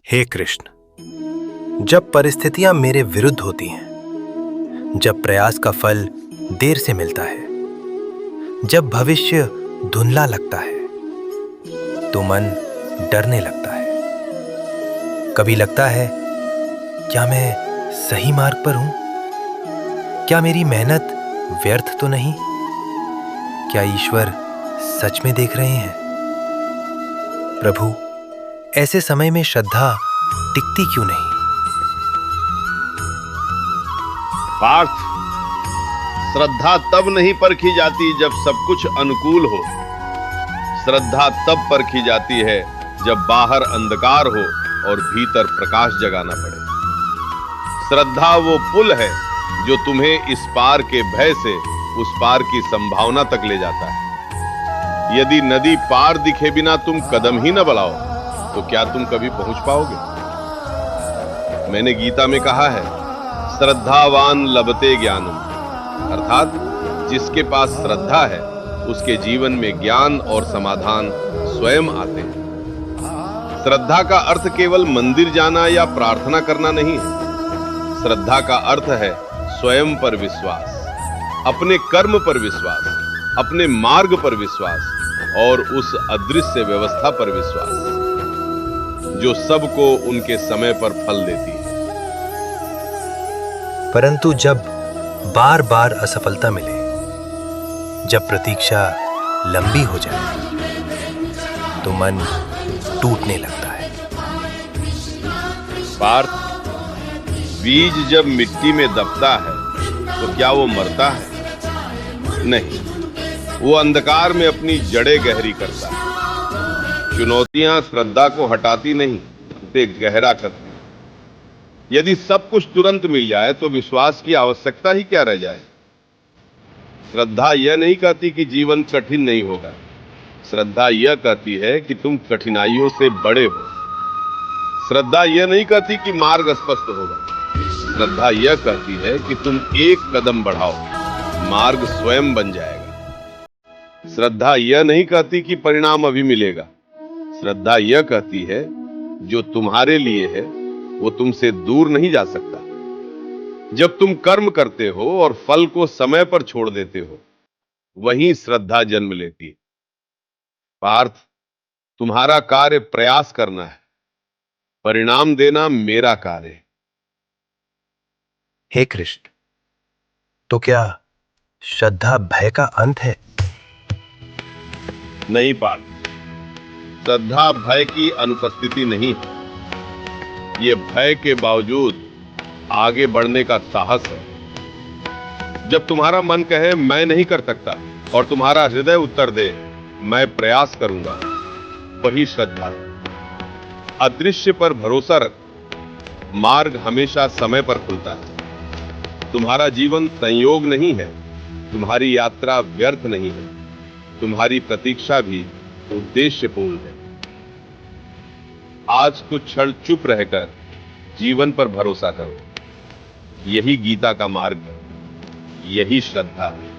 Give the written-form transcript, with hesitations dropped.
हे कृष्ण, जब परिस्थितियां मेरे विरुद्ध होती हैं, जब प्रयास का फल देर से मिलता है, जब भविष्य धुंधला लगता है, तो मन डरने लगता है। कभी लगता है, क्या मैं सही मार्ग पर हूं? क्या मेरी मेहनत व्यर्थ तो नहीं? क्या ईश्वर सच में देख रहे हैं? प्रभु, ऐसे समय में श्रद्धा टिकती क्यों नहीं? पार्थ, श्रद्धा तब नहीं परखी जाती जब सब कुछ अनुकूल हो। श्रद्धा तब परखी जाती है जब बाहर अंधकार हो और भीतर प्रकाश जगाना पड़े। श्रद्धा वो पुल है जो तुम्हें इस पार के भय से उस पार की संभावना तक ले जाता है। यदि नदी पार दिखे बिना तुम कदम ही न बढ़ाओ, तो क्या तुम कभी पहुंच पाओगे? मैंने गीता में कहा है, श्रद्धावान लभते ज्ञानम, अर्थात जिसके पास श्रद्धा है उसके जीवन में ज्ञान और समाधान स्वयं आते हैं। श्रद्धा का अर्थ केवल मंदिर जाना या प्रार्थना करना नहीं है। श्रद्धा का अर्थ है स्वयं पर विश्वास, अपने कर्म पर विश्वास, अपने मार्ग पर विश्वास और उस अदृश्य व्यवस्था पर विश्वास जो सबको उनके समय पर फल देती है। परंतु जब बार बार असफलता मिले, जब प्रतीक्षा लंबी हो जाए, तो मन टूटने लगता है। पार्थ, बीज जब मिट्टी में दबता है तो क्या वो मरता है? नहीं, वो अंधकार में अपनी जड़ें गहरी करता है। चुनौतियां श्रद्धा को हटाती नहीं, उसे गहरा करती। यदि सब कुछ तुरंत मिल जाए तो विश्वास की आवश्यकता ही क्या रह जाए? श्रद्धा यह नहीं कहती कि जीवन कठिन नहीं होगा। श्रद्धा यह कहती है कि तुम कठिनाइयों से बड़े हो। श्रद्धा यह नहीं कहती कि मार्ग स्पष्ट होगा। श्रद्धा यह कहती है कि तुम एक कदम बढ़ाओ, मार्ग स्वयं बन जाएगा। श्रद्धा यह नहीं कहती कि परिणाम अभी मिलेगा। श्रद्धा यह कहती है, जो तुम्हारे लिए है वो तुमसे दूर नहीं जा सकता। जब तुम कर्म करते हो और फल को समय पर छोड़ देते हो, वहीं श्रद्धा जन्म लेती है। पार्थ, तुम्हारा कार्य प्रयास करना है, परिणाम देना मेरा कार्य है। हे कृष्ण, तो क्या श्रद्धा भय का अंत है? नहीं पार्थ, श्रद्धा भय की अनुपस्थिति नहीं है। ये भय के बावजूद आगे बढ़ने का साहस है। जब तुम्हारा मन कहे मैं नहीं कर सकता और तुम्हारा हृदय उत्तर दे मैं प्रयास करूंगा, वही श्रद्धा है। अदृश्य पर भरोसा रख, मार्ग हमेशा समय पर खुलता है। तुम्हारा जीवन संयोग नहीं है, तुम्हारी यात्रा व्यर्थ नहीं है, तुम्हारी प्रतीक्षा भी उद्देश्यपूर्ण है। आज कुछ क्षण चुप रहकर जीवन पर भरोसा करो। यही गीता का मार्ग है, यही श्रद्धा है।